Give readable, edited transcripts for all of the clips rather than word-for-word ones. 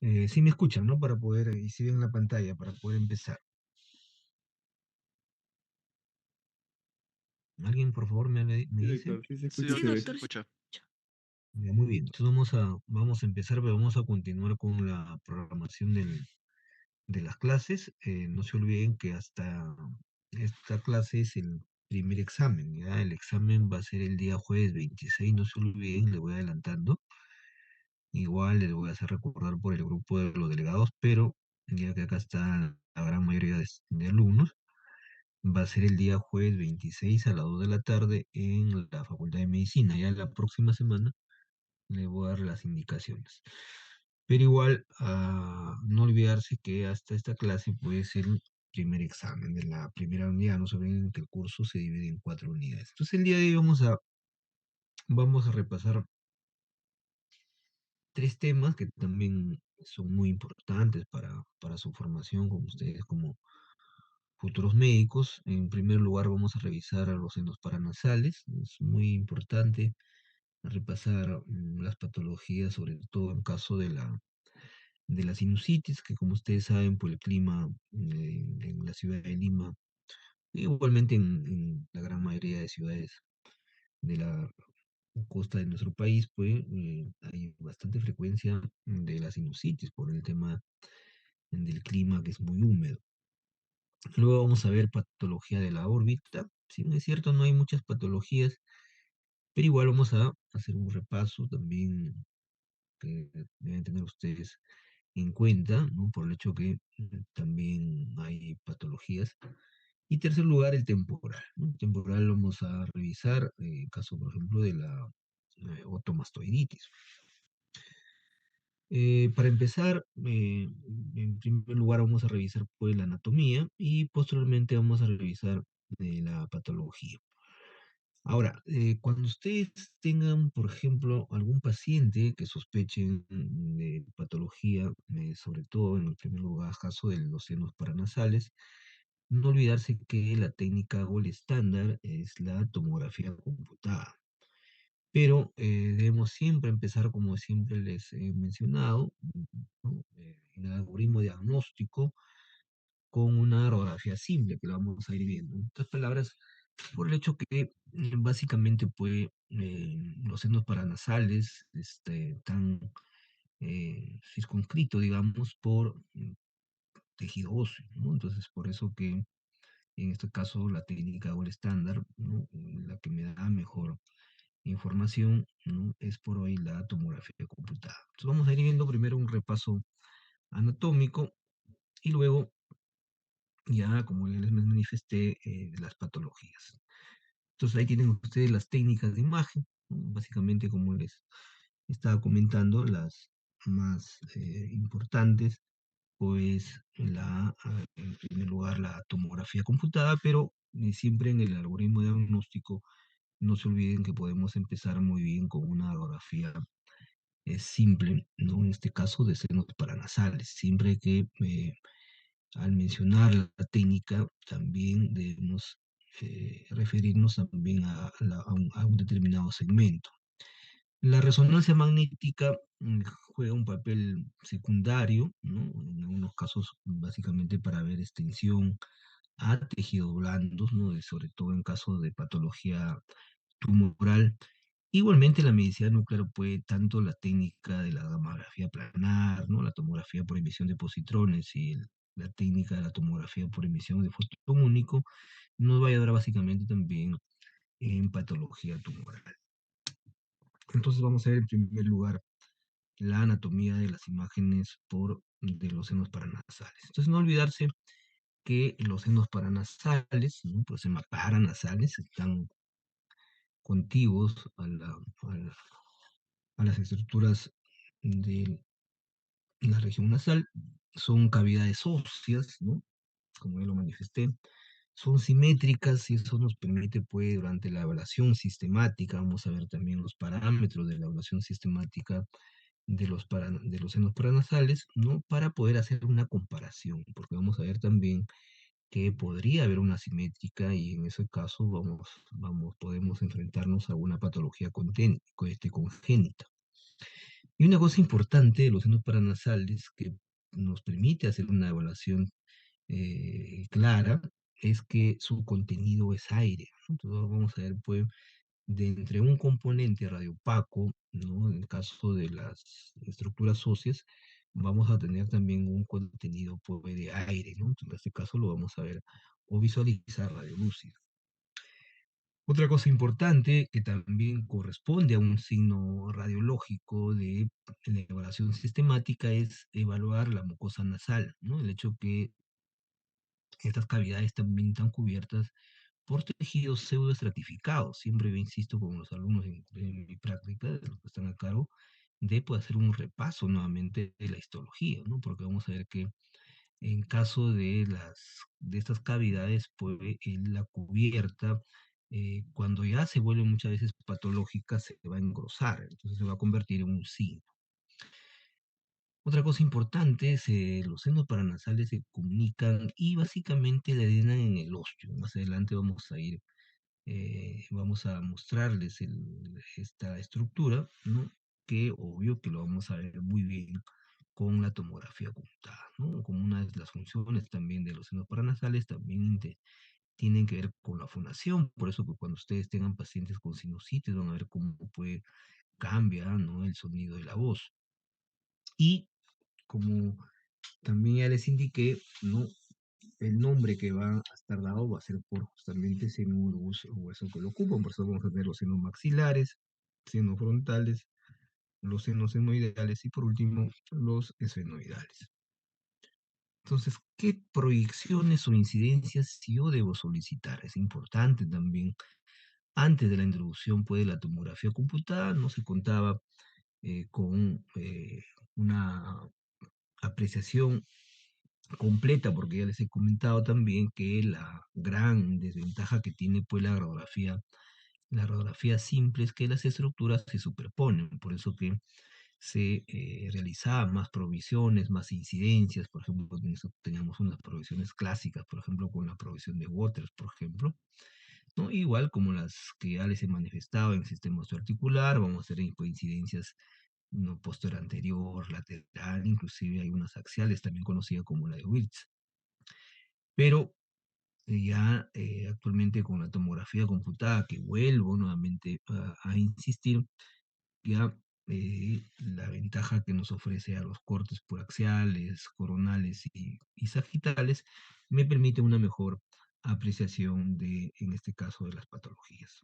Sí me escuchan, ¿no? Para poder, y si ven la pantalla, para poder empezar. ¿Alguien, por favor, me Sí, dice? doctor, sí se Sí, escucha y se doctor, ve. se escucha. Ya, muy bien. Entonces vamos a empezar, pero vamos a continuar con la programación de las clases. No se olviden que hasta esta clase es el primer examen, ¿ya? El examen va a ser el día jueves 26, no se olviden, les voy adelantando. Igual les voy a hacer recordar por el grupo de los delegados, pero ya que acá está la gran mayoría de alumnos. Va a ser el día jueves 26 a las 2 de la tarde en la Facultad de Medicina. Ya la próxima semana le voy a dar las indicaciones. Pero igual, no olvidarse que hasta esta clase puede ser el primer examen de la primera unidad. No se olviden que el curso se divide en 4 unidades. Entonces el día de hoy vamos a repasar 3 temas que también son muy importantes para su formación como ustedes como futuros médicos. En primer lugar, vamos a revisar a los senos paranasales. Es muy importante repasar las patologías, sobre todo en caso de la sinusitis, que como ustedes saben, por el clima en la ciudad de Lima, igualmente en la gran mayoría de ciudades de la costa de nuestro país, pues hay bastante frecuencia de la sinusitis por el tema del clima que es muy húmedo. Luego vamos a ver patología de la órbita. Si bien es cierto, no hay muchas patologías, pero igual vamos a hacer un repaso también que deben tener ustedes en cuenta, ¿no? Por el hecho que también hay patologías. Y tercer lugar, el temporal, ¿no? El temporal vamos a revisar el caso, por ejemplo, de la otomastoiditis. Para empezar, en primer lugar vamos a revisar pues la anatomía y posteriormente vamos a revisar la patología. Ahora, cuando ustedes tengan, por ejemplo, algún paciente que sospechen de patología, sobre todo en el primer lugar, caso de los senos paranasales, no olvidarse que la técnica gold estándar es la tomografía computada. Pero debemos siempre empezar, como siempre les he mencionado, ¿no? En el algoritmo diagnóstico con una radiografía simple que lo vamos a ir viendo. En otras palabras, por el hecho que básicamente pues, los senos paranasales están circunscritos, digamos, por tejido óseo, ¿no? Entonces, por eso que en este caso la técnica o el estándar, ¿no? La que me da mejor información, ¿no? Es por hoy la tomografía computada. Entonces, vamos a ir viendo primero un repaso anatómico y luego ya, como les manifesté, las patologías. Entonces ahí tienen ustedes las técnicas de imagen, ¿no? Básicamente como les estaba comentando, las más importantes, pues en primer lugar la tomografía computada, pero siempre en el algoritmo diagnóstico no se olviden que podemos empezar muy bien con una radiografía simple, ¿no? En este caso de senos paranasales. Siempre que al mencionar la técnica, también debemos referirnos también a un determinado segmento. La resonancia magnética juega un papel secundario, ¿no? En algunos casos, básicamente para ver extensión a tejidos blandos, ¿no? Sobre todo en casos de patología tumoral. Igualmente, la medicina nuclear puede tanto la técnica de la gammagrafía planar, ¿no? La tomografía por emisión de positrones y la técnica de la tomografía por emisión de fotón único, nos va a ayudar básicamente también en patología tumoral. Entonces vamos a ver en primer lugar la anatomía de las imágenes de los senos paranasales. Entonces no olvidarse que los senos paranasales, ¿no? Pues senos paranasales están contiguos a las estructuras de la región nasal. Son cavidades óseas, ¿no? Como ya lo manifesté. Son simétricas y eso nos permite, pues, durante la evaluación sistemática, vamos a ver también los parámetros de la evaluación sistemática de los senos paranasales, ¿no? Para poder hacer una comparación, porque vamos a ver también que podría haber una simétrica y en ese caso podemos enfrentarnos a una patología congénita. Y una cosa importante de los senos paranasales que nos permite hacer una evaluación clara es que su contenido es aire, ¿no? Entonces vamos a ver, pues, de entre un componente radiopaco, ¿no? En el caso de las estructuras óseas, vamos a tener también un contenido pues, de aire, ¿no? Entonces, en este caso lo vamos a ver o visualizar radiolúcido. Otra cosa importante que también corresponde a un signo radiológico de evaluación sistemática es evaluar la mucosa nasal, ¿no? El hecho que estas cavidades también están cubiertas por tejidos pseudoestratificados. Siempre yo insisto con los alumnos en mi práctica, de los que están a cargo, de pues, hacer un repaso nuevamente de la histología, ¿no? Porque vamos a ver que en caso de de estas cavidades, pues la cubierta, cuando ya se vuelve muchas veces patológica, se va a engrosar, entonces se va a convertir en un signo. Otra cosa importante es los senos paranasales se comunican y básicamente le drenan en el óseo. Más adelante vamos a mostrarles esta estructura, ¿no? Que obvio que lo vamos a ver muy bien con la tomografía computada, ¿no? Como una de las funciones también de los senos paranasales también tienen que ver con la fonación, por eso que cuando ustedes tengan pacientes con sinusitis van a ver cómo puede cambiar, ¿no? El sonido de la voz. Y como también ya les indiqué, ¿no? El nombre que va a estar dado va a ser por justamente ese nudo o hueso que lo ocupan, por eso vamos a tener los senos maxilares, senos frontales, los senos senoidales y por último los esfenoidales. Entonces, ¿qué proyecciones o incidencias yo debo solicitar? Es importante también. Antes de la introducción pues, de la tomografía computada, no se contaba con una apreciación completa, porque ya les he comentado también que la gran desventaja que tiene pues la radiografía simple es que las estructuras se superponen, por eso que se realizaban más provisiones, más incidencias, por ejemplo, teníamos unas provisiones clásicas, por ejemplo, con la provisión de Waters, por ejemplo, ¿no? Igual como las que ya les he manifestado en el sistema osteoarticular, vamos a hacer coincidencias no, posterior anterior, lateral, inclusive hay unas axiales, también conocidas como la de Wilks. Pero ya actualmente con la tomografía computada, que vuelvo nuevamente a insistir, ya la ventaja que nos ofrece a los cortes por axiales, coronales y sagitales, me permite una mejor apreciación en este caso, de las patologías.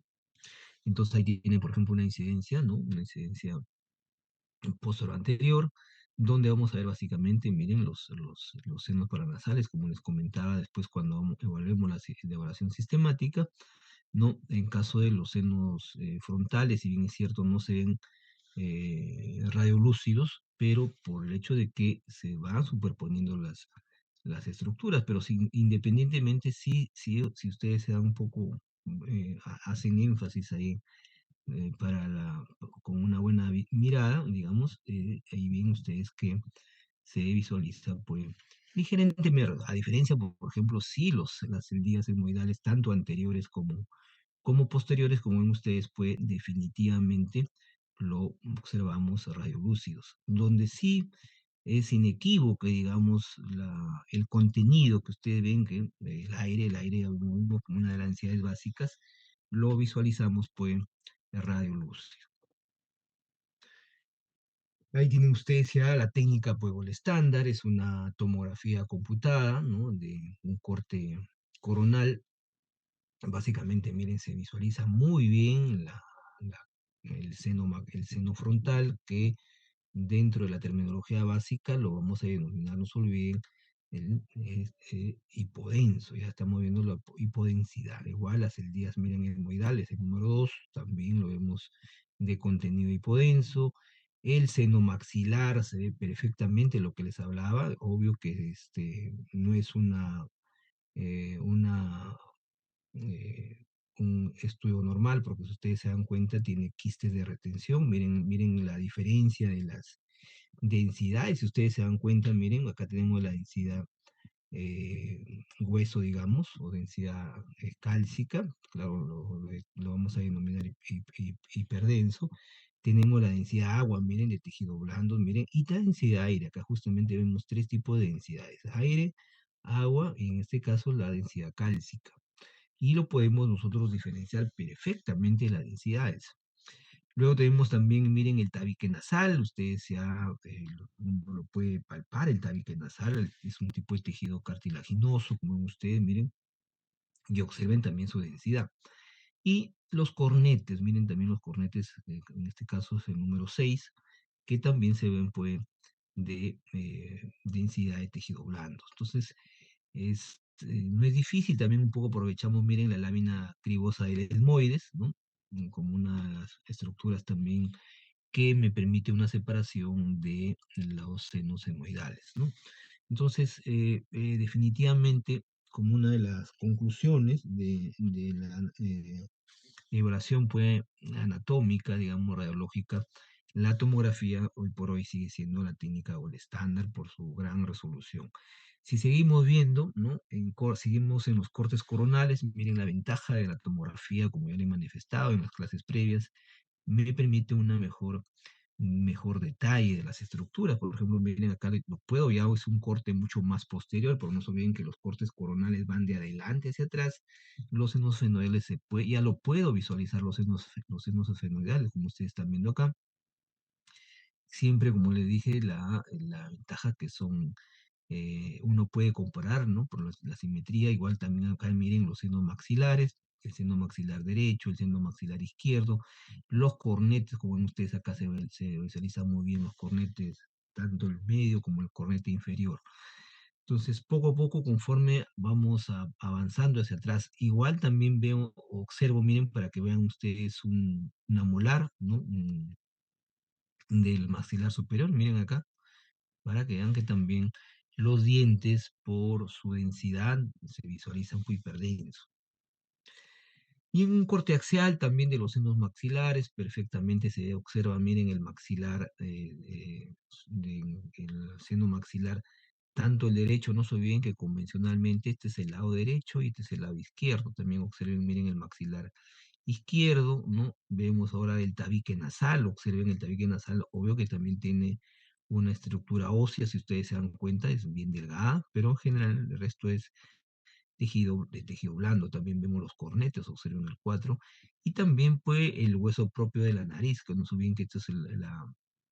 Entonces ahí tiene, por ejemplo, una incidencia, ¿no? Una incidencia posterior anterior, donde vamos a ver básicamente, miren, los senos paranasales, como les comentaba después cuando evaluemos la evaluación sistemática, ¿no? En caso de los senos frontales, si bien es cierto, no se ven radiolúcidos, pero por el hecho de que se van superponiendo las estructuras, pero independientemente, si ustedes se dan un poco, hacen énfasis ahí con una buena mirada, digamos, ahí ven ustedes que se visualiza pues ligeramente, a diferencia, por ejemplo, si las celdillas etmoidales, tanto anteriores como posteriores, como ven ustedes, pues definitivamente lo observamos radiolúcidos, donde sí es inequívoco, digamos, el contenido que ustedes ven, que el aire como una de las necesidades básicas, lo visualizamos pues radiolúcido. Ahí tienen ustedes ya la técnica pues el estándar, es una tomografía computada, ¿no? De un corte coronal. Básicamente, miren, se visualiza muy bien el seno frontal, que dentro de la terminología básica lo vamos a denominar, no se olviden, hipodenso, ya estamos viendo la hipodensidad. Igual las celdillas, miren, etmoidales, el número 2 también lo vemos de contenido hipodenso. El seno maxilar se ve perfectamente lo que les hablaba, obvio que no es una eh, un estudio normal, porque si ustedes se dan cuenta, tiene quistes de retención. Miren la diferencia de las densidades. Si ustedes se dan cuenta, miren, acá tenemos la densidad hueso, digamos, o densidad cálcica. Claro, lo vamos a denominar hiperdenso. tenemos la densidad de agua, miren, de tejido blando, miren, y la densidad de aire. Acá justamente vemos tres tipos de densidades: aire, agua y en este caso la densidad cálcica. Y lo podemos nosotros diferenciar perfectamente las densidades. Luego tenemos también, miren, el tabique nasal. Ustedes uno lo puede palpar, el tabique nasal es un tipo de tejido cartilaginoso, como ven ustedes, miren, y observen también su densidad. Y los cornetes, miren también los cornetes, en este caso es el número 6, que también se ven pues de densidad de tejido blando. Entonces, no es difícil, también un poco aprovechamos, miren, la lámina cribosa del esmoides, ¿no? Como una de las estructuras también que me permite una separación de los senos hemorroidales, ¿no? Entonces, definitivamente, como una de las conclusiones de la evaluación pues, anatómica, digamos, radiológica, la tomografía hoy por hoy sigue siendo la técnica o el estándar por su gran resolución. Si seguimos viendo, ¿no? Seguimos en los cortes coronales, miren la ventaja de la tomografía, como ya le he manifestado en las clases previas, me permite un mejor detalle de las estructuras. Por ejemplo, miren acá, lo puedo, ya es un corte mucho más posterior, pero no se olviden que los cortes coronales van de adelante hacia atrás. Los senos fenoidales ya lo puedo visualizar, los senos fenoidales, como ustedes están viendo acá. Siempre, como les dije, la ventaja que son uno puede comparar, ¿no? Por la simetría, igual también acá miren los senos maxilares, el seno maxilar derecho, el seno maxilar izquierdo, los cornetes, como ven ustedes acá se visualizan muy bien los cornetes, tanto el medio como el cornete inferior. Entonces, poco a poco, conforme vamos avanzando hacia atrás, igual también veo, observo, miren, para que vean ustedes una molar, ¿no? Del maxilar superior, miren acá, para que vean que también los dientes, por su densidad, se visualizan muy hiperdensos. Y en un corte axial también de los senos maxilares, perfectamente se observa, miren el maxilar, el seno maxilar, tanto el derecho, no se olviden que convencionalmente este es el lado derecho y este es el lado izquierdo. También observen, miren el maxilar izquierdo, ¿no? Vemos ahora el tabique nasal, observen el tabique nasal, obvio que también tiene una estructura ósea, si ustedes se dan cuenta, es bien delgada, pero en general el resto es de tejido blando. También vemos los cornetes, observen el 4, y también pues el hueso propio de la nariz, que no se olviden que esto es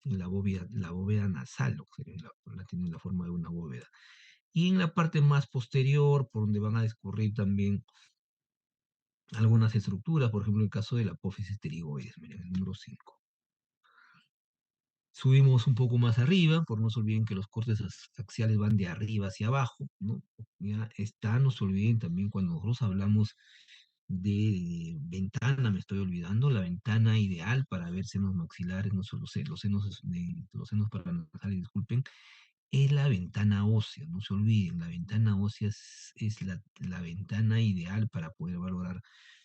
la bóveda nasal, observen, tiene la forma de una bóveda. Y en la parte más posterior, por donde van a discurrir también algunas estructuras, por ejemplo, el caso de la apófisis pterigoides, miren, el número 5. Subimos un poco más arriba, por no se olviden que los cortes axiales van de arriba hacia abajo, ¿no? Ya está, no se olviden también cuando nosotros hablamos de ventana, me estoy olvidando, la ventana ideal para ver senos maxilares, no solo los senos paranasales, disculpen, es la ventana ósea, no se olviden, la ventana ósea es la ventana ideal para poder valorar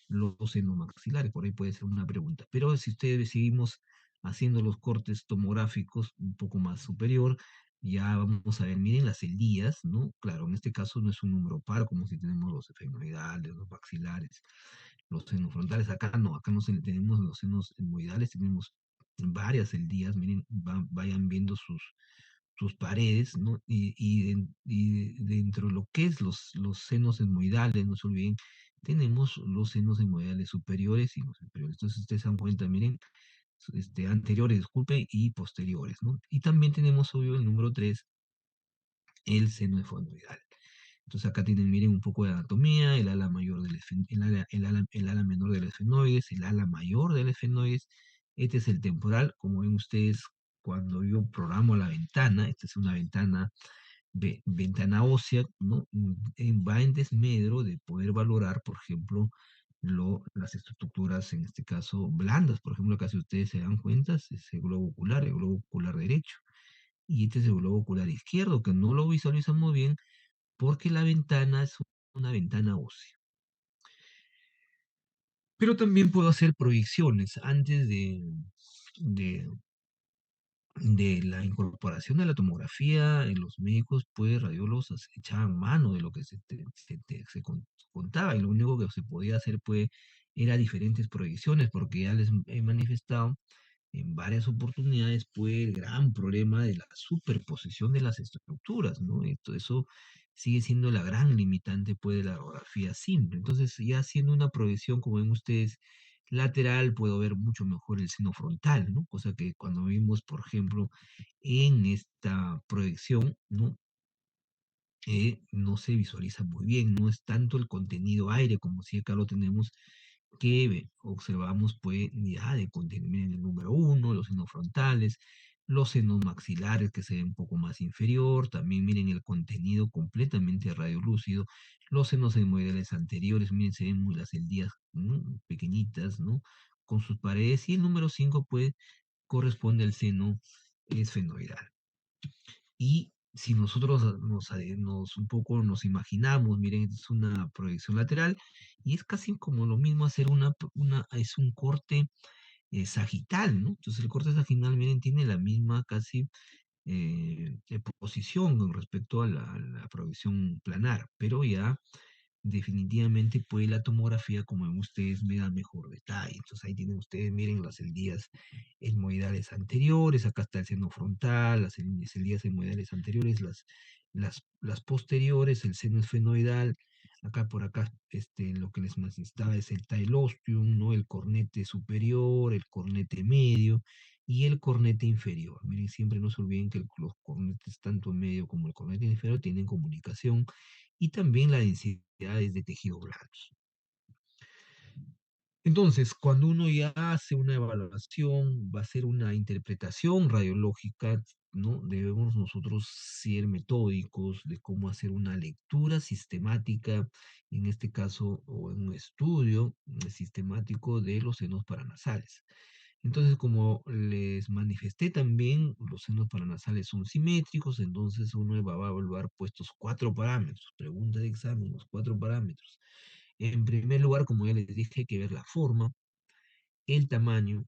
los senos maxilares, por ahí puede ser una pregunta. Pero si ustedes seguimos haciendo los cortes tomográficos un poco más superior, ya vamos a ver, miren las celdías, ¿no? Claro, en este caso no es un número par, como si tenemos los efeminoidales, los maxilares, los senos frontales. Acá no, acá no tenemos los senos etmoidales, tenemos varias celdías, miren, vayan viendo sus paredes, ¿no? Y dentro de lo que es los senos etmoidales, no se olviden, tenemos los senos etmoidales superiores y los inferiores. Entonces ustedes se dan cuenta, miren, anteriores, disculpe, y posteriores, ¿no? Y también tenemos, obvio, el número 3, el seno esfenoidal. Entonces acá tienen, miren, un poco de anatomía, el ala mayor el ala menor del esfenoides, el ala mayor del esfenoides. Este es el temporal, como ven ustedes, cuando yo programo la ventana, esta es una ventana ósea, ¿no? Va en desmedro de poder valorar, por ejemplo, las estructuras, en este caso, blandas. Por ejemplo, acá si ustedes se dan cuenta, es el globo ocular derecho. Y este es el globo ocular izquierdo, que no lo visualizamos bien porque la ventana es una ventana ósea. Pero también puedo hacer proyecciones antes de, de la incorporación de la tomografía. En los médicos, pues, radiólogos echaban mano de lo que contaba, y lo único que se podía hacer, pues, era diferentes proyecciones, porque ya les he manifestado en varias oportunidades fue el gran problema de la superposición de las estructuras, ¿no? Eso sigue siendo la gran limitante, pues, de la radiografía simple. Entonces, ya haciendo una proyección, como ven ustedes, lateral, puedo ver mucho mejor el seno frontal, ¿no? Cosa que cuando vimos, por ejemplo, en esta proyección, ¿no? No se visualiza muy bien, no es tanto el contenido aire como si acá lo tenemos, que observamos pues ya de contenido, miren el número uno, los senos frontales, los senos maxilares que se ven un poco más inferior, también miren el contenido completamente radiolúcido, los senos hemorroidales anteriores, miren, se ven muy las eldías, ¿no? Pequeñitas, ¿no? Con sus paredes, y el número 5 pues corresponde al seno esfenoidal. Y si nosotros un poco nos imaginamos, miren, es una proyección lateral y es casi como lo mismo hacer es un corte sagital, ¿no? Entonces el corte sagital, miren, tiene la misma casi posición con respecto a la proyección planar, pero ya definitivamente pues la tomografía, como ven ustedes, me da mejor detalle. Entonces ahí tienen ustedes, miren las eldías etmoidales anteriores, acá está el seno frontal, las eldías etmoidales anteriores, las posteriores, el seno esfenoidal, acá por acá lo que les manifestaba es el tailostium, ¿no? El cornete superior, el cornete medio y el cornete inferior. Miren, siempre no se olviden que los cornetes tanto medio como el cornete inferior tienen comunicación y también la densidad es de tejido blando. Entonces, cuando uno ya hace una evaluación, va a hacer una interpretación radiológica, ¿no? Debemos nosotros ser metódicos de cómo hacer una lectura sistemática, en este caso, o en un estudio sistemático de los senos paranasales. Entonces, como les manifesté también, los senos paranasales son simétricos, entonces uno va a evaluar puestos cuatro parámetros, pregunta de examen, los cuatro parámetros. En primer lugar, como ya les dije, hay que ver la forma, el tamaño,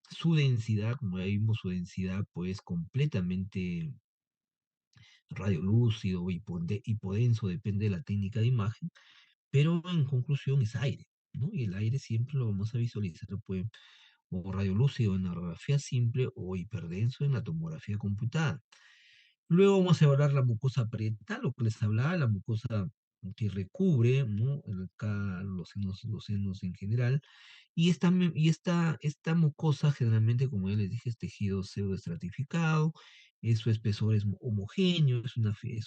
su densidad, como ya vimos, su densidad pues completamente radiolúcido, hipodenso, depende de la técnica de imagen, pero en conclusión es aire, ¿no? Y el aire siempre lo vamos a visualizar pues o radiolúcido en la radiografía simple o hiperdenso en la tomografía computada. Luego vamos a evaluar la mucosa parietal, lo que les hablaba, la mucosa que recubre, ¿no? Acá los senos en general, esta mucosa generalmente, como ya les dije, es tejido pseudoestratificado, su espesor es homogéneo, es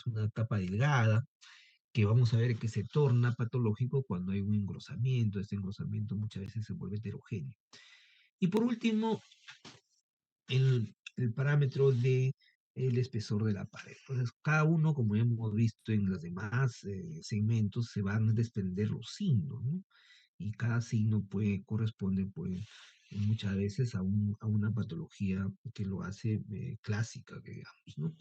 una capa delgada, que vamos a ver que se torna patológico cuando hay un engrosamiento. Este engrosamiento muchas veces se vuelve heterogéneo. Y por último, el parámetro de el espesor de la pared. Entonces, cada uno, como hemos visto en los demás segmentos, se van a desprender los signos, ¿no? Y cada signo corresponde, pues, muchas veces a una patología que lo hace clásica, que digamos, ¿no?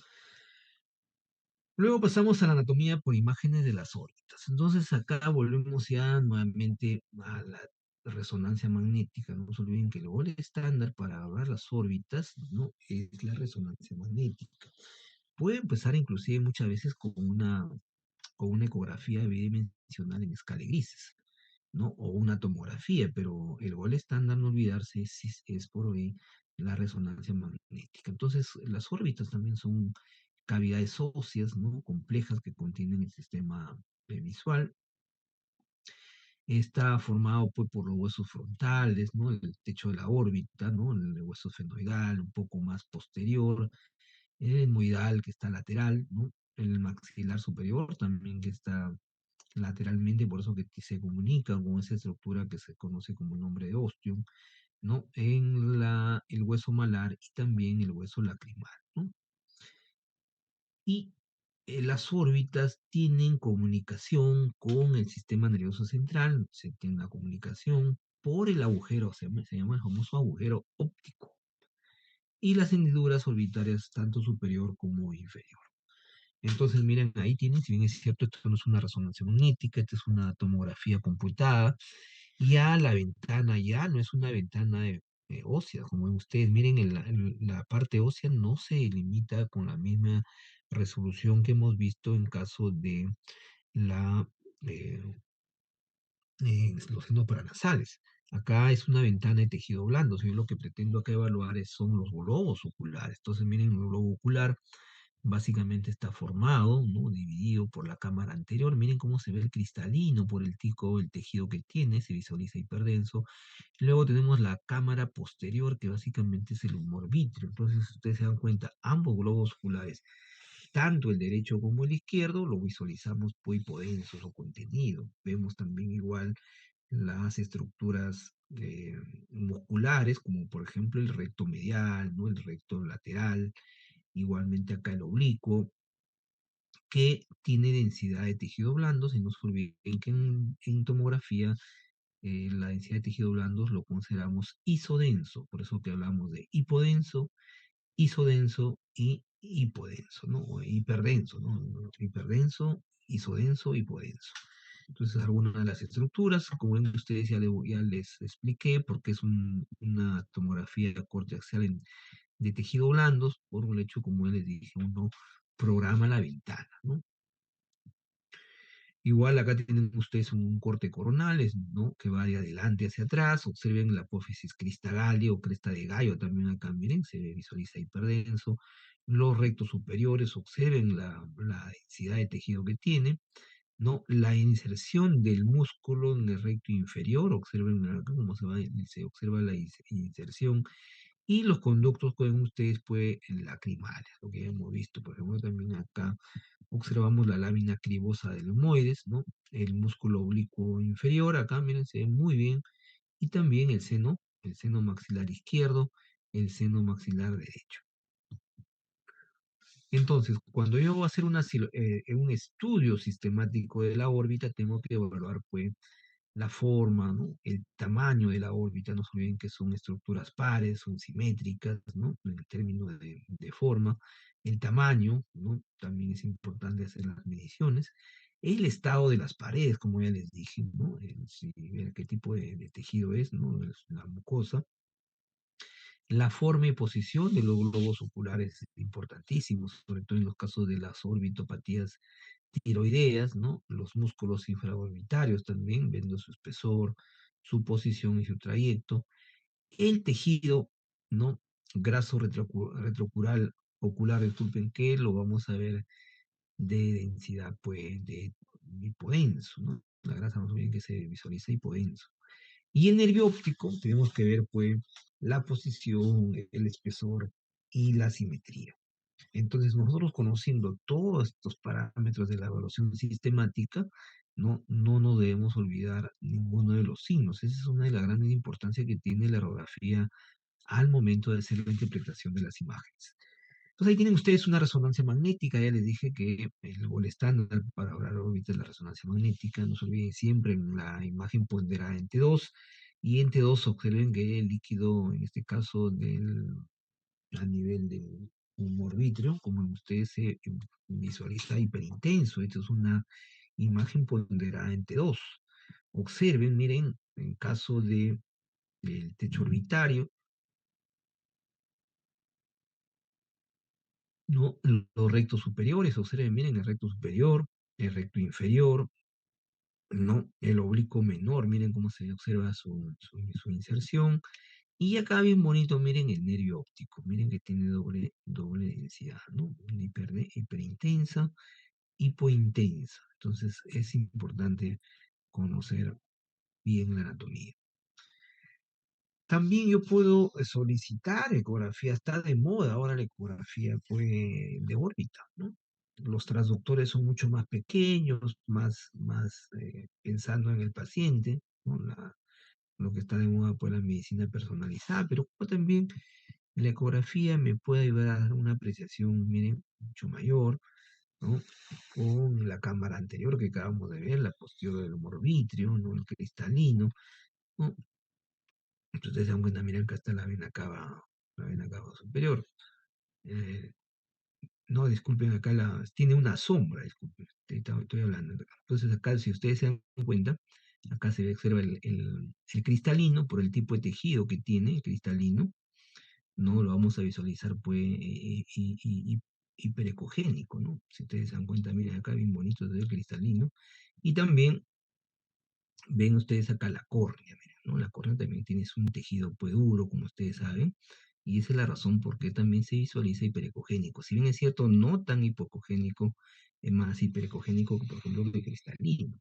Luego pasamos a la anatomía por imágenes de las órbitas. Entonces acá volvemos ya nuevamente a la resonancia magnética. No se olviden que el gol estándar para hablar las órbitas, ¿no? Es la resonancia magnética. Puede empezar inclusive muchas veces con una ecografía bidimensional en escala de grises, ¿no? O una tomografía, pero el gol estándar, no olvidarse, es por hoy la resonancia magnética. Entonces, las órbitas también son cavidades óseas, ¿no? Complejas que contienen el sistema visual. Está formado pues, por los huesos frontales, ¿no? El techo de la órbita, ¿no? El hueso esfenoidal, un poco más posterior, el etmoidal que está lateral, ¿no? El maxilar superior también que está lateralmente, por eso que se comunica con esa estructura que se conoce como nombre de ostium, ¿no? El hueso malar y también el hueso lacrimal, ¿no? Y las órbitas tienen comunicación con el sistema nervioso central, se tiene una comunicación por el agujero, se llama el famoso agujero óptico, y las hendiduras orbitarias tanto superior como inferior. Entonces, miren, ahí tienen, si bien es cierto, esto no es una resonancia magnética, esta es una tomografía computada, ya la ventana ya no es una ventana ósea, como ven ustedes, miren, la parte ósea no se limita con la misma resolución que hemos visto en caso de la, eh, los senos paranasales. Acá es una ventana de tejido blando. Yo lo que pretendo acá evaluar son los globos oculares. Entonces, miren, el globo ocular básicamente está formado, ¿no? Dividido por la cámara anterior. Miren cómo se ve el cristalino por el tico, el tejido que tiene, se visualiza hiperdenso. Luego tenemos la cámara posterior, que básicamente es el humor vítreo. Entonces, ustedes se dan cuenta, ambos globos oculares, tanto el derecho como el izquierdo, lo visualizamos pues hipodensos o contenido. Vemos también igual las estructuras musculares, como por ejemplo el recto medial, ¿no? El recto lateral, igualmente acá el oblicuo, que tiene densidad de tejido blando. Si no se olviden que en tomografía la densidad de tejido blando lo consideramos isodenso, por eso que hablamos de hipodenso, isodenso y hipodenso, ¿no? O hiperdenso, ¿no? Hiperdenso, isodenso, hipodenso. Entonces, algunas de las estructuras, como ven ustedes, ya les expliqué, porque es una tomografía de corte axial de tejido blandos, por un hecho, como ya les dije, uno programa la ventana, ¿no? Igual acá tienen ustedes un corte coronal, ¿no? Que va de adelante hacia atrás. Observen la apófisis cristalaria o cresta de gallo también acá, miren, se visualiza hiperdenso. Los rectos superiores, observen la densidad de tejido que tiene, ¿no? La inserción del músculo en el recto inferior, observen acá cómo se observa la inserción. Y los conductos pueden ustedes, pues, lacrimales, lo que ya hemos visto, por ejemplo, también acá observamos la lámina cribosa del humoides, ¿no? El músculo oblicuo inferior, acá miren, se ve muy bien, y también el seno maxilar izquierdo, el seno maxilar derecho. Entonces, cuando yo voy a hacer un estudio sistemático de la órbita, tengo que evaluar, pues, la forma, ¿no? El tamaño de la órbita. No se olviden que son estructuras pares, son simétricas, ¿no? En el término de forma. El tamaño, ¿no? También es importante hacer las mediciones. El estado de las paredes, como ya les dije, ¿no? Ver qué tipo de tejido es, ¿no? Es la mucosa. La forma y posición de los globos oculares es importantísimo, sobre todo en los casos de las orbitopatías tiroideas, ¿no? Los músculos infraorbitarios también, viendo su espesor, su posición y su trayecto. El tejido, ¿no? Graso retrocural ocular, disculpen, que lo vamos a ver de densidad, pues, de hipodenso, ¿no? La grasa más bien que se visualiza hipodenso. Y el nervio óptico, tenemos que ver, pues, la posición, el espesor y la simetría. Entonces, nosotros conociendo todos estos parámetros de la evaluación sistemática, no nos debemos olvidar ninguno de los signos. Esa es una de las grandes importancias que tiene la radiografía al momento de hacer la interpretación de las imágenes. Entonces, ahí tienen ustedes una resonancia magnética. Ya les dije que el gol estándar para hablar ahorita es la resonancia magnética. No se olviden siempre en la imagen ponderada en T2. Y en T2 observen que el líquido, en este caso a nivel del humor vítreo, como ustedes se visualiza hiperintenso. Esto es una imagen ponderada en T2. Observen, miren, en caso del techo orbitario, ¿no? Los rectos superiores, observen, miren, el recto superior, el recto inferior, ¿no? El oblicuo menor, miren cómo se observa su inserción. Y acá bien bonito, miren el nervio óptico, miren que tiene doble densidad, ¿no? Una hiperintensa, hipointensa. Entonces es importante conocer bien la anatomía. También yo puedo solicitar ecografía, está de moda ahora la ecografía pues, de órbita, ¿no? Los transductores son mucho más pequeños, más pensando en el paciente, ¿no? Lo que está de moda pues la medicina personalizada, pero también la ecografía me puede ayudar a dar una apreciación, miren, mucho mayor, ¿no? Con la cámara anterior que acabamos de ver, la posterior del humor vítreo, ¿no? El cristalino, ¿no? Entonces se dan cuenta, miren, acá está la vena cava superior. Eh, no, disculpen, acá tiene una sombra, disculpen, estoy hablando. Entonces acá, si ustedes se dan cuenta, acá se observa el cristalino por el tipo de tejido que tiene, el cristalino, ¿no? Lo vamos a visualizar, pues, hiperecogénico, ¿no? Si ustedes se dan cuenta, miren acá, bien bonito, se ve el cristalino. Y también Ven ustedes acá la córnea, miren, ¿no? La córnea también tiene un tejido pues duro, como ustedes saben, y esa es la razón por qué también se visualiza hiperecogénico. Si bien es cierto, no tan hipocogénico, es más hiperecogénico que, por ejemplo, el cristalino.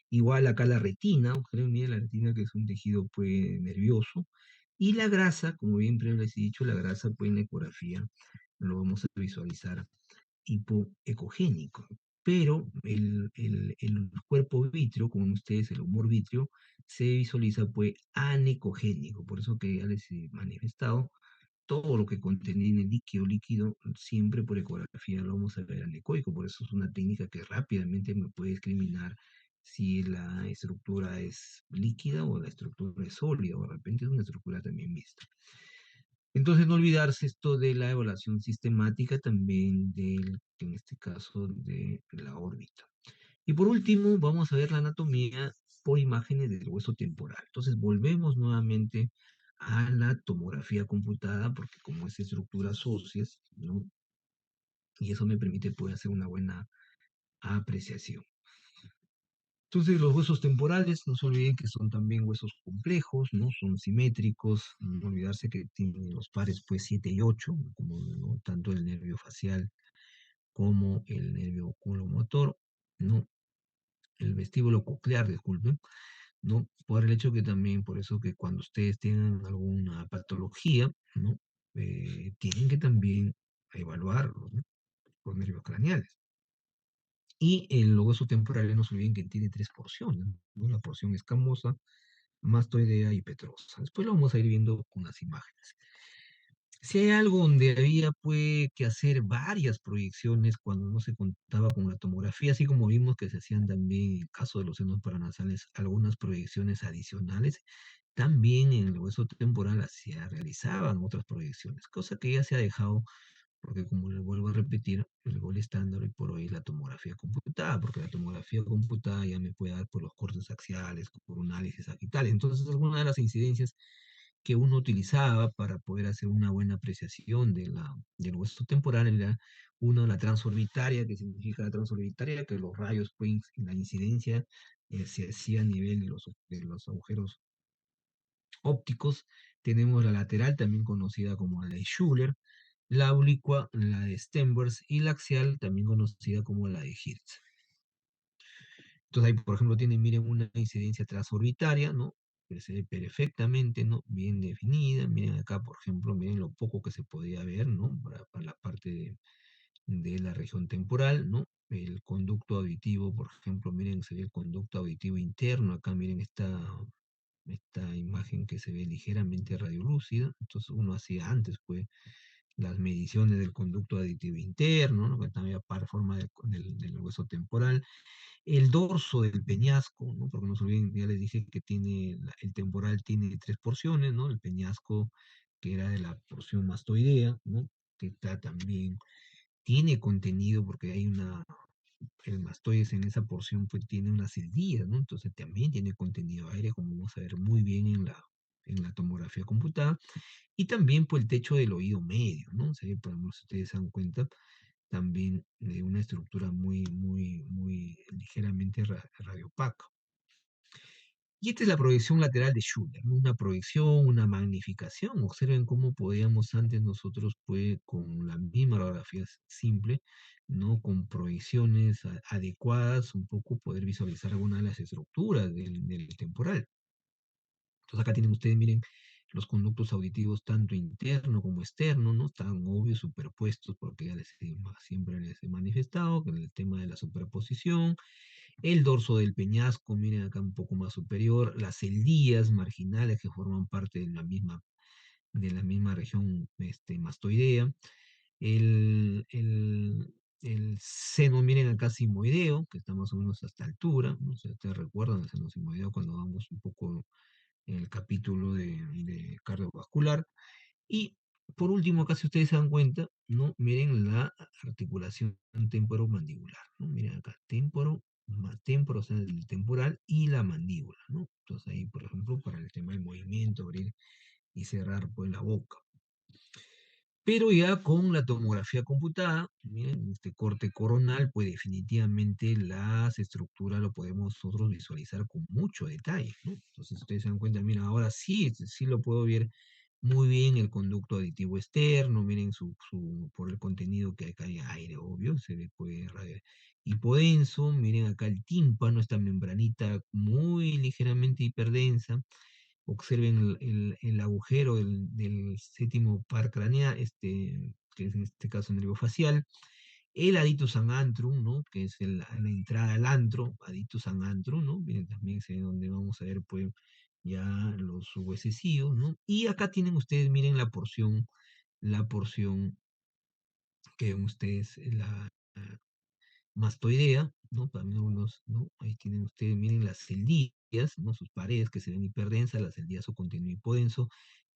Igual acá la retina, ustedes miren la retina que es un tejido pues nervioso, y la grasa, como bien les he dicho, la grasa pues en la ecografía lo vamos a visualizar hipoecogénico. Pero el cuerpo vítreo, como ustedes, el humor vítreo, se visualiza pues anecogénico. Por eso que ya les he manifestado, todo lo que contiene líquido, siempre por ecografía lo vamos a ver anecoico. Por eso es una técnica que rápidamente me puede discriminar si la estructura es líquida o la estructura es sólida, o de repente es una estructura también mixta. Entonces, no olvidarse esto de la evaluación sistemática también del, en este caso, de la órbita. Y por último, vamos a ver la anatomía por imágenes del hueso temporal. Entonces, volvemos nuevamente a la tomografía computada, porque como es estructuras óseas, ¿no? Y eso me permite poder hacer una buena apreciación. Entonces, los huesos temporales, no se olviden que son también huesos complejos, ¿no? Son simétricos, no olvidarse que tienen los pares, pues, 7 y 8, como, ¿no? Tanto el nervio facial como el nervio oculomotor, ¿no? El vestíbulo coclear, disculpen, ¿no? Por el hecho que también, por eso que cuando ustedes tengan alguna patología, ¿no? Tienen que también evaluar, ¿no? Los nervios craneales. Y el hueso temporal, no se olviden que tiene tres porciones, ¿no? Una porción escamosa, mastoidea y petrosa. Después lo vamos a ir viendo con las imágenes. Si hay algo donde había pues, que hacer varias proyecciones cuando no se contaba con la tomografía, así como vimos que se hacían también en el caso de los senos paranasales algunas proyecciones adicionales, también en el hueso temporal se realizaban otras proyecciones, cosa que ya se ha dejado porque como les vuelvo a repetir, el gol estándar hoy por hoy es la tomografía computada, porque la tomografía computada ya me puede dar por los cortes axiales, por un análisis sagital. Entonces, alguna de las incidencias que uno utilizaba para poder hacer una buena apreciación del hueso temporal era una, la transorbitaria, que significa la transorbitaria, que los rayos, pues, la incidencia se hacía a nivel de los agujeros ópticos. Tenemos la lateral, también conocida como la de Schuller, la oblicua, la de Stenvers, y la axial, también conocida como la de Hirsch. Entonces ahí, por ejemplo, tienen, miren, una incidencia transorbitaria, ¿no? Que se ve perfectamente, ¿no? Bien definida. Miren acá, por ejemplo, miren lo poco que se podía ver, ¿no? Para la parte de la región temporal, ¿no? El conducto auditivo, por ejemplo, miren, se ve el conducto auditivo interno. Acá miren esta imagen que se ve ligeramente radiolúcida. Entonces uno hacía antes, pues, las mediciones del conducto auditivo interno, ¿no? Que también para forma del hueso temporal. El dorso del peñasco, ¿no? Porque no se olviden, ya les dije que tiene, el temporal tiene tres porciones, ¿no? El peñasco, que era de la porción mastoidea, ¿no? Que está también, tiene contenido porque hay una, el mastoides en esa porción pues tiene unas celdillas, ¿no? Entonces también tiene contenido aire, como vamos a ver muy bien en la tomografía computada. Y también por el techo del oído medio, ¿no? Se ve, por ejemplo, si ustedes se dan cuenta, también de una estructura muy ligeramente radiopaca. Y esta es la proyección lateral de Schuller, ¿no? Una proyección, una magnificación. Observen cómo podíamos antes nosotros, pues, con la misma radiografía simple, ¿no? Con proyecciones adecuadas, un poco poder visualizar alguna de las estructuras del temporal. Entonces acá tienen ustedes, miren, los conductos auditivos tanto interno como externo, ¿no? Están obvios superpuestos porque ya siempre les he manifestado que el tema de la superposición, el dorso del peñasco, miren acá un poco más superior, las celdillas marginales que forman parte de la misma región mastoidea, el seno, miren acá simoideo, que está más o menos a esta altura, no sé si ustedes recuerdan el seno simoideo cuando vamos un poco en el capítulo de cardiovascular. Y por último, acá si ustedes se dan cuenta, ¿no? Miren la articulación temporomandibular, ¿no? Miren acá, temporo, o sea, el temporal y la mandíbula, ¿no? Entonces ahí, por ejemplo, para el tema del movimiento, abrir y cerrar pues la boca. Pero ya con la tomografía computada, miren, este corte coronal, pues definitivamente las estructuras lo podemos nosotros visualizar con mucho detalle, ¿no? Entonces ustedes se dan cuenta, mira, ahora sí, sí lo puedo ver muy bien el conducto aditivo externo, miren por el contenido que acá hay aire, obvio, se ve pues hipodenso, miren acá el tímpano, esta membranita muy ligeramente hiperdensa. Observen el agujero del séptimo par craneal, que es en este caso nervio-facial. El aditus an antrum, ¿no? Que es la entrada al antro, aditus an antrum, ¿no? Miren, también se ve donde vamos a ver, pues, ya los huesecillos, ¿no? Y acá tienen ustedes, miren la porción que ven ustedes, la mastoidea, ¿no? También unos, ¿no? Ahí tienen ustedes, miren las celdillas, ¿no? Sus paredes que se ven hiperdensas, las celdillas su contenido hipodenso.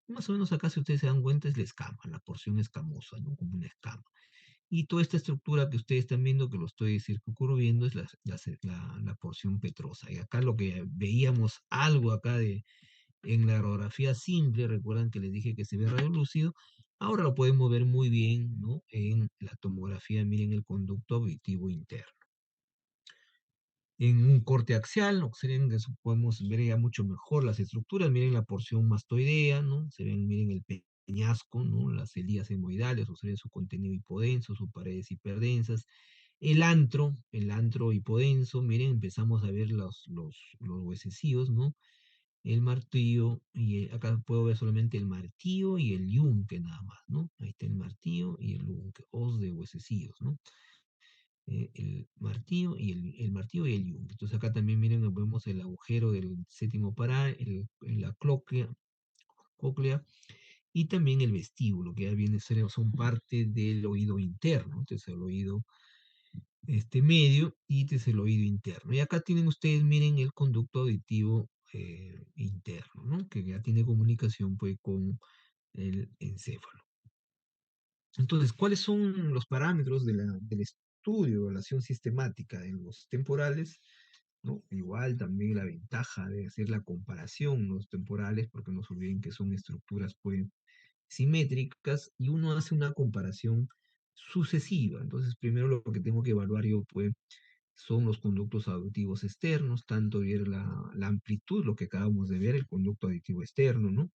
Más o menos acá, si ustedes se dan cuenta, es la escama, la porción escamosa, ¿no? Como una escama. Y toda esta estructura que ustedes están viendo, que lo estoy circuncorriendo, es la porción petrosa. Y acá lo que veíamos algo acá en la radiografía simple, recuerdan que les dije que se ve radiolúcido, ahora lo podemos ver muy bien, ¿no? En la tomografía, miren el conducto auditivo interno. En un corte axial, observen que podemos ver ya mucho mejor las estructuras, miren la porción mastoidea, ¿no? Se ven, miren el peñasco, ¿no? Las celías hemoidales, observen su contenido hipodenso, sus paredes hiperdensas. El antro hipodenso, miren, empezamos a ver los huesecillos, ¿no? El martillo, y acá puedo ver solamente el martillo y el yunque nada más, ¿no? Ahí está el martillo y el yunque, os de huesecillos, ¿no? El martillo y el martillo y el yunque. Entonces acá también miren, vemos el agujero del séptimo pará, en la cóclea, y también el vestíbulo, que ya viene a ser, son parte del oído interno. Entonces el oído medio y este es el oído interno. Y acá tienen ustedes, miren, el conducto auditivo interno, ¿no? Que ya tiene comunicación pues con el encéfalo. Entonces, ¿cuáles son los parámetros del estudio, evaluación sistemática de los temporales? ¿No? Igual también la ventaja de hacer la comparación los temporales, porque no se olviden que son estructuras pues, simétricas y uno hace una comparación sucesiva. Entonces, primero lo que tengo que evaluar yo pues, son los conductos auditivos externos, tanto ver la amplitud, lo que acabamos de ver, el conducto auditivo externo, ¿no?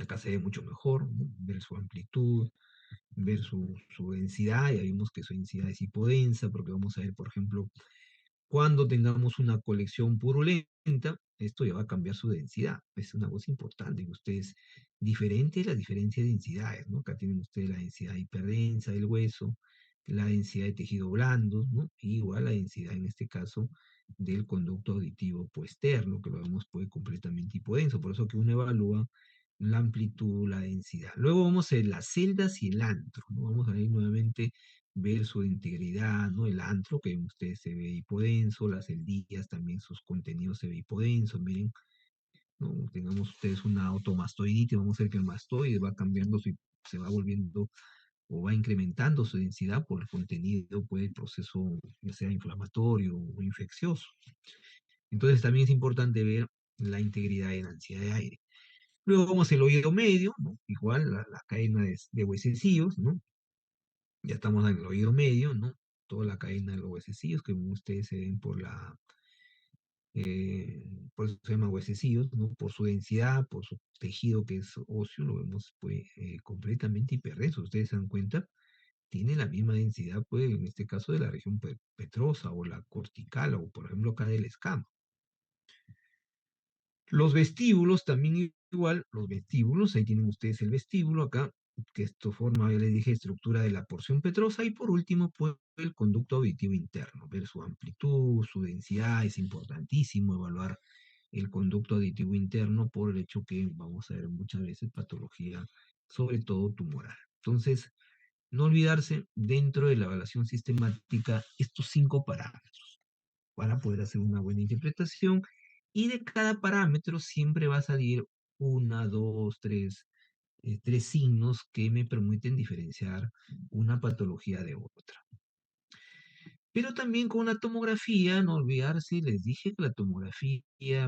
Acá se ve mucho mejor, ¿no? Ver su amplitud, ver su densidad, ya vimos que su densidad es hipodensa, porque vamos a ver, por ejemplo, cuando tengamos una colección purulenta, esto ya va a cambiar su densidad. Es una cosa importante que ustedes diferentes las diferencias de densidades, ¿no? Acá tienen ustedes la densidad hiperdensa del hueso, la densidad de tejido blando, ¿no? Y igual la densidad en este caso del conducto auditivo externo, que lo vemos pues completamente hipodenso. Por eso que uno evalúa la amplitud, la densidad. Luego vamos a ver las celdas y el antro, ¿no? Vamos a ver nuevamente ver su integridad, ¿no? El antro, que ustedes se ve hipodenso, las celdillas también sus contenidos se ve hipodenso, miren, ¿no? Tengamos ustedes una automastoiditis, vamos a ver que el mastoide va cambiando, se va volviendo o va incrementando su densidad por el contenido, pues, el proceso, ya sea inflamatorio o infeccioso. Entonces también es importante ver la integridad de la ansiedad de aire. Luego vamos al oído medio, ¿no? Igual la cadena de huesecillos, ¿no? Ya estamos en el oído medio, ¿no? Toda la cadena de los huesecillos, que ustedes se ven por eso se llama huesecillos, ¿no? Por su densidad, por su tejido que es óseo, lo vemos pues completamente hiperdenso. Ustedes se dan cuenta, tiene la misma densidad, pues en este caso de la región petrosa o la cortical, o por ejemplo acá del escama. Los vestíbulos también igual, los vestíbulos, ahí tienen ustedes el vestíbulo acá, que esto forma, ya les dije, estructura de la porción petrosa, y por último, pues el conducto auditivo interno, ver su amplitud, su densidad, es importantísimo evaluar el conducto auditivo interno por el hecho que vamos a ver muchas veces patología, sobre todo tumoral. Entonces, no olvidarse dentro de la evaluación sistemática estos 5 parámetros para poder hacer una buena interpretación. Y de cada parámetro siempre va a salir una, dos, tres signos que me permiten diferenciar una patología de otra. Pero también con la tomografía, no olvidarse, les dije que la tomografía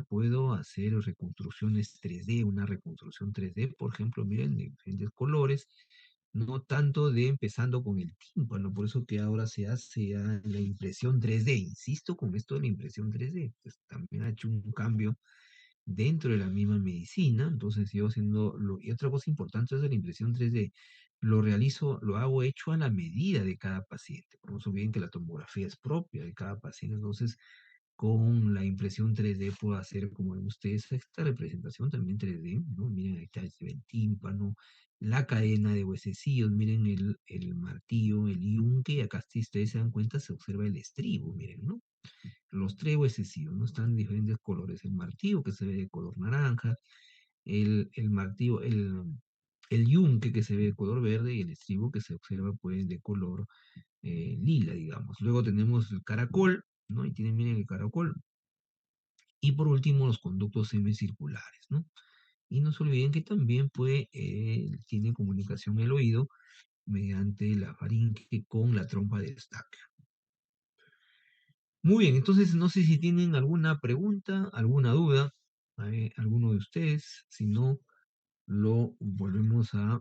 puedo hacer reconstrucciones 3D, una reconstrucción 3D, por ejemplo, miren, de diferentes colores, no tanto de empezando con el tímpano, por eso que ahora se hace la impresión 3D. Insisto con esto de la impresión 3D, pues también ha hecho un cambio dentro de la misma medicina, entonces yo haciendo, y otra cosa importante es de la impresión 3D, lo realizo, lo hago hecho a la medida de cada paciente, por eso bien que la tomografía es propia de cada paciente, entonces con la impresión 3D puedo hacer, como ven ustedes, esta representación también 3D, ¿no? Miren, ahí está el tímpano, la cadena de huesecillos, miren el martillo, el yunque, y acá si ustedes se dan cuenta se observa el estribo, miren, ¿no? Los tres huesecillos, ¿no? Están en diferentes colores, el martillo que se ve de color naranja, el martillo, el yunque que se ve de color verde y el estribo que se observa pues de color lila, digamos. Luego tenemos el caracol, ¿no? Y tienen, miren el caracol, y por último, los conductos semicirculares, ¿no? Y no se olviden que también tiene comunicación el oído mediante la faringe con la trompa de Stacker. Muy bien, entonces no sé si tienen alguna pregunta, alguna duda, alguno de ustedes, si no, lo volvemos a